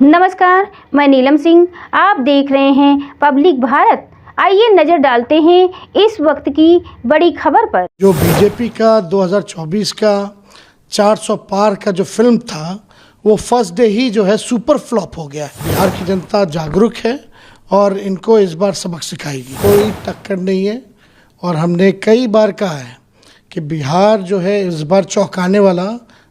नमस्कार, मैं नीलम सिंह। आप देख रहे हैं पब्लिक भारत। आइए नजर डालते हैं इस वक्त की बड़ी खबर पर। जो बीजेपी का 2024 का 400 पार का जो फिल्म था वो फर्स्ट डे ही जो है सुपर फ्लॉप हो गया है। बिहार की जनता जागरूक है और इनको इस बार सबक सिखाएगी, कोई टक्कर नहीं है। और हमने कई बार कहा है कि बिहार जो है इस बार चौंकाने वाला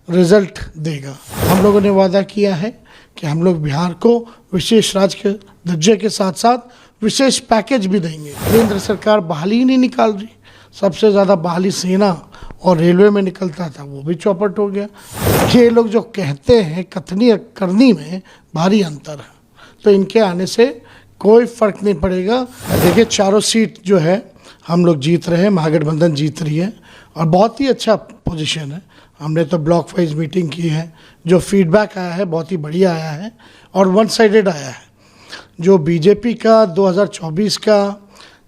रिजल्ट देगा। हम लोगों ने वादा किया है कि हम लोग बिहार को विशेष राज्य के दर्जे के साथ साथ विशेष पैकेज भी देंगे। केंद्र सरकार बहाली ही नहीं निकाल रही। सबसे ज़्यादा बहाली सेना और रेलवे में निकलता था, वो भी चौपट हो गया। ये लोग जो कहते हैं कथनी और करनी में भारी अंतर है, तो इनके आने से कोई फर्क नहीं पड़ेगा। देखिए, चारों सीट जो है हम लोग जीत रहे हैं, महागठबंधन जीत रही है और बहुत ही अच्छा पोजीशन है। हमने तो ब्लॉक वाइज मीटिंग की है, जो फीडबैक आया है बहुत ही बढ़िया आया है और वन साइडेड आया है। जो बीजेपी का 2024 का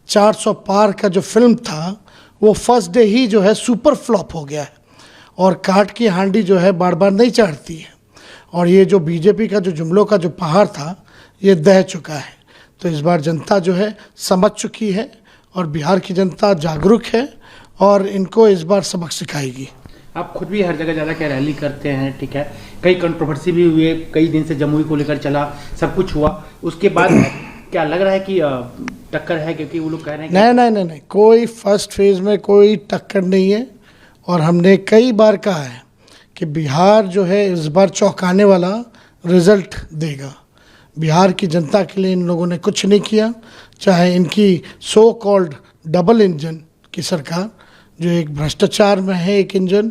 400 पार का जो फिल्म था वो फर्स्ट डे ही जो है सुपर फ्लॉप हो गया है और काट की हांडी जो है बार बार नहीं चढ़ती है। और ये जो बीजेपी का जो जुमलों का जो पहाड़ था ये दह चुका है। तो इस बार जनता जो है समझ चुकी है और बिहार की जनता जागरूक है और इनको इस बार सबक सिखाएगी। आप खुद भी हर जगह ज़्यादा क्या रैली करते हैं, ठीक है, कई कंट्रोवर्सी भी हुए, कई दिन से जमुई को लेकर चला, सब कुछ हुआ, उसके बाद क्या लग रहा है कि टक्कर है? क्योंकि वो लोग कह रहे हैं नहीं, कोई फर्स्ट फेज में कोई टक्कर नहीं है। और हमने कई बार कहा है कि बिहार जो है इस बार चौंकाने वाला रिजल्ट देगा। बिहार की जनता के लिए इन लोगों ने कुछ नहीं किया, चाहे इनकी सो कॉल्ड डबल इंजन की सरकार, जो एक भ्रष्टाचार में है एक इंजन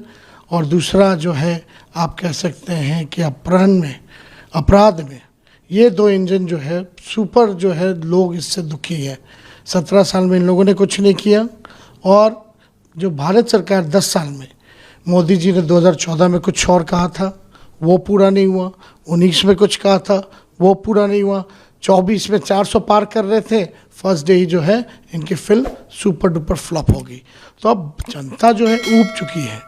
और दूसरा जो है आप कह सकते हैं कि अपराध में, ये दो इंजन जो है सुपर जो है, लोग इससे दुखी है। 17 साल में इन लोगों ने कुछ नहीं किया और जो भारत सरकार 10 साल में, मोदी जी ने 2014 में कुछ और कहा था वो पूरा नहीं हुआ, 19 में कुछ कहा था वो पूरा नहीं हुआ, 24 में 400 पार कर रहे थे, फर्स्ट डे ही जो है इनकी फिल्म सुपर डुपर फ्लॉप हो गई। तो अब जनता जो है ऊब चुकी है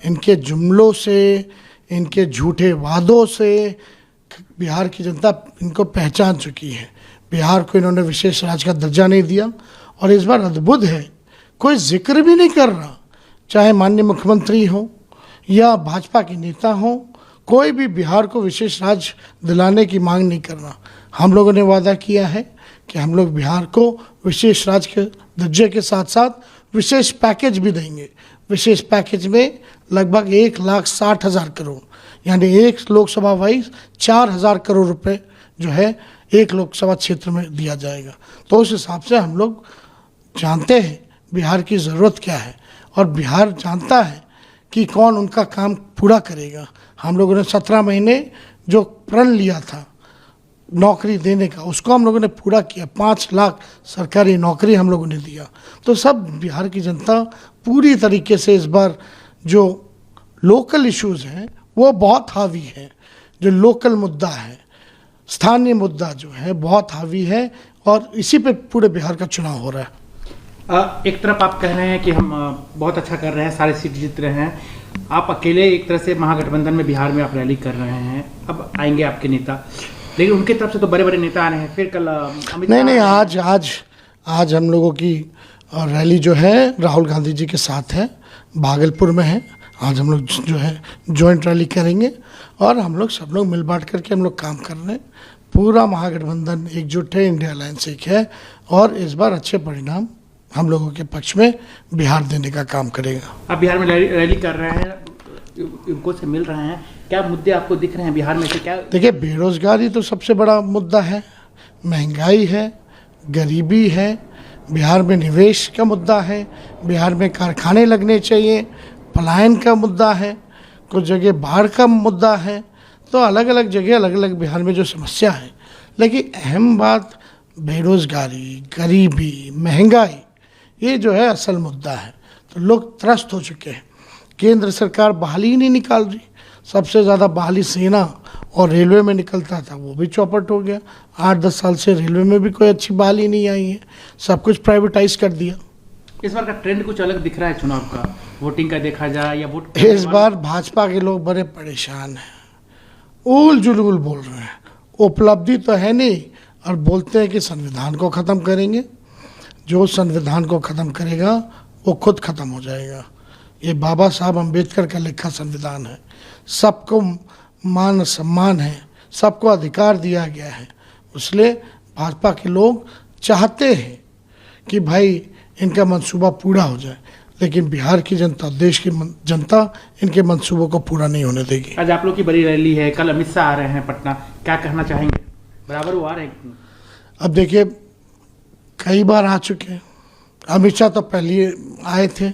इनके जुमलों से, इनके झूठे वादों से। बिहार की जनता इनको पहचान चुकी है। बिहार को इन्होंने विशेष राज्य का दर्जा नहीं दिया और इस बार अद्भुत है, कोई जिक्र भी नहीं कर रहा, चाहे माननीय मुख्यमंत्री हो या भाजपा के नेता हो, कोई भी बिहार को विशेष राज्य दिलाने की मांग नहीं कर रहा। हम लोगों ने वादा किया है कि हम लोग बिहार को विशेष राज्य के दर्जे के साथ साथ विशेष पैकेज भी देंगे। विशेष पैकेज में लगभग 1,60,000 करोड़, यानी एक लोकसभा वाइज 4,000 करोड़ रुपए जो है एक लोकसभा क्षेत्र में दिया जाएगा। तो उस हिसाब से हम लोग जानते हैं बिहार की ज़रूरत क्या है और बिहार जानता है कि कौन उनका काम पूरा करेगा। हम लोगों ने 17 महीने जो प्रण लिया था नौकरी देने का, उसको हम लोगों ने पूरा किया। 5 लाख सरकारी नौकरी हम लोगों ने दिया। तो सब बिहार की जनता पूरी तरीके से इस बार जो लोकल इश्यूज़ हैं वो बहुत हावी है। जो लोकल मुद्दा है, स्थानीय मुद्दा जो है बहुत हावी है और इसी पे पूरे बिहार का चुनाव हो रहा है। एक तरफ आप कह रहे हैं कि हम बहुत अच्छा कर रहे हैं, सारे सीट जीत रहे हैं, आप अकेले एक तरह से महागठबंधन में बिहार में आप रैली कर रहे हैं, अब आएंगे आपके नेता, लेकिन उनकी तरफ से तो बड़े बड़े नेता आ रहे हैं। फिर कल नहीं, आज हम लोगों की रैली जो है राहुल गांधी जी के साथ है, भागलपुर में है। आज हम लोग जो है जॉइंट रैली करेंगे और हम लोग सब लोग मिल बांट करके हम लोग काम कर रहे हैं। पूरा महागठबंधन एकजुट है, इंडिया अलायंस एक है और इस बार अच्छे परिणाम हम लोगों के पक्ष में बिहार देने का काम करेगा। आप बिहार में रैली कर रहे हैं, उनको से मिल रहे हैं, क्या मुद्दे आपको दिख रहे हैं बिहार में से? क्या देखिए, बेरोजगारी तो सबसे बड़ा मुद्दा है, महंगाई है, गरीबी है, बिहार में निवेश का मुद्दा है, बिहार में कारखाने लगने चाहिए, पलायन का मुद्दा है, कुछ जगह बाढ़ का मुद्दा है। तो अलग अलग जगह अलग अलग बिहार में जो समस्या है, लेकिन अहम बात बेरोजगारी, गरीबी, महंगाई, ये जो है असल मुद्दा है। तो लोग त्रस्त हो चुके हैं। केंद्र सरकार बहाली ही नहीं निकाल रही। सबसे ज़्यादा बहाली सेना और रेलवे में निकलता था, वो भी चौपट हो गया। 8-10 साल से रेलवे में भी कोई अच्छी बहाली नहीं आई है, सब कुछ प्राइवेटाइज कर दिया। इस बार का ट्रेंड कुछ अलग दिख रहा है चुनाव का, वोटिंग का देखा जाए या वोट, इस बार भाजपा के लोग बड़े परेशान हैं, उल जुलूल बोल रहे हैं, उपलब्धि तो है नहीं, और बोलते हैं कि संविधान को ख़त्म करेंगे। जो संविधान को ख़त्म करेगा वो खुद ख़त्म हो जाएगा। ये बाबा साहब अम्बेडकर का लिखा संविधान है। सबको मान सम्मान है, सबको अधिकार दिया गया है। इसलिए भाजपा के लोग चाहते हैं कि भाई इनका मंसूबा पूरा हो जाए, लेकिन बिहार की जनता, देश की जनता इनके मंसूबों को पूरा नहीं होने देगी। आज आप लोग की बड़ी रैली है, कल अमित शाह आ रहे हैं पटना, क्या कहना चाहेंगे? बराबर वो आ रहे हैं? अब देखिए, कई बार आ चुके हैं। अमित शाह तो पहले आए थे,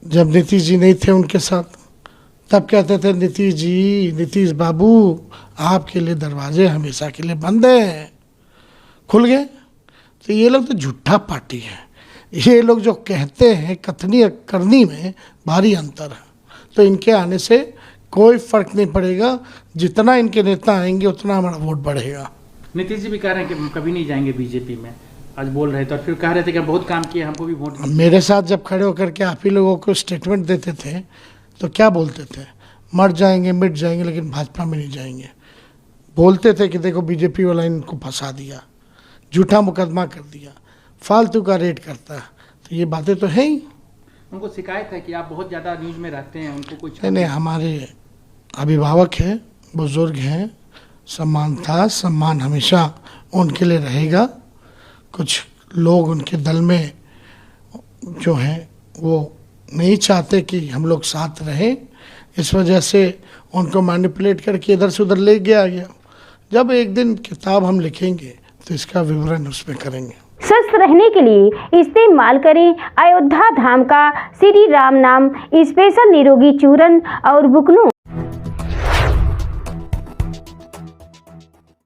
जब नीतीश जी नहीं थे उनके साथ, तब कहते थे नीतीश जी, नीतीश बाबू आपके लिए दरवाजे हमेशा के लिए बंद हैं, खुल गए। तो ये लोग तो झूठा पार्टी है। ये लोग जो कहते हैं कथनी और करनी में भारी अंतर है। तो इनके आने से कोई फर्क नहीं पड़ेगा। जितना इनके नेता आएंगे उतना हमारा वोट बढ़ेगा। नीतीश जी भी कह रहे हैं कि हम कभी नहीं जाएंगे बीजेपी में, आज बोल रहे थे, और फिर कह रहे थे कि बहुत काम किए, हमको भी वोट। मेरे साथ जब खड़े होकर के आप ही लोगों को स्टेटमेंट देते थे तो क्या बोलते थे? मर जाएंगे, मिट जाएंगे, लेकिन भाजपा में नहीं जाएंगे। बोलते थे कि देखो बीजेपी वाला इनको फंसा दिया, झूठा मुकदमा कर दिया, फालतू का रेट करता है। तो ये बातें तो है ही। उनको शिकायत है कि आप बहुत ज़्यादा न्यूज़ में रहते हैं, उनको कुछ नहीं, हमारे अभिभावक हैं, बुजुर्ग हैं, सम्मान था, सम्मान हमेशा उनके लिए रहेगा। कुछ लोग उनके दल में जो हैं वो नहीं चाहते कि हम लोग साथ रहें, इस वजह से उनको मैनिपुलेट करके इधर से उधर ले गया। जब एक दिन किताब हम लिखेंगे तो इसका विवरण उसमें करेंगे। स्वस्थ रहने के लिए इस्तेमाल करें अयोध्या धाम का श्री राम नाम स्पेशल निरोगी चूर्ण और बुकनों।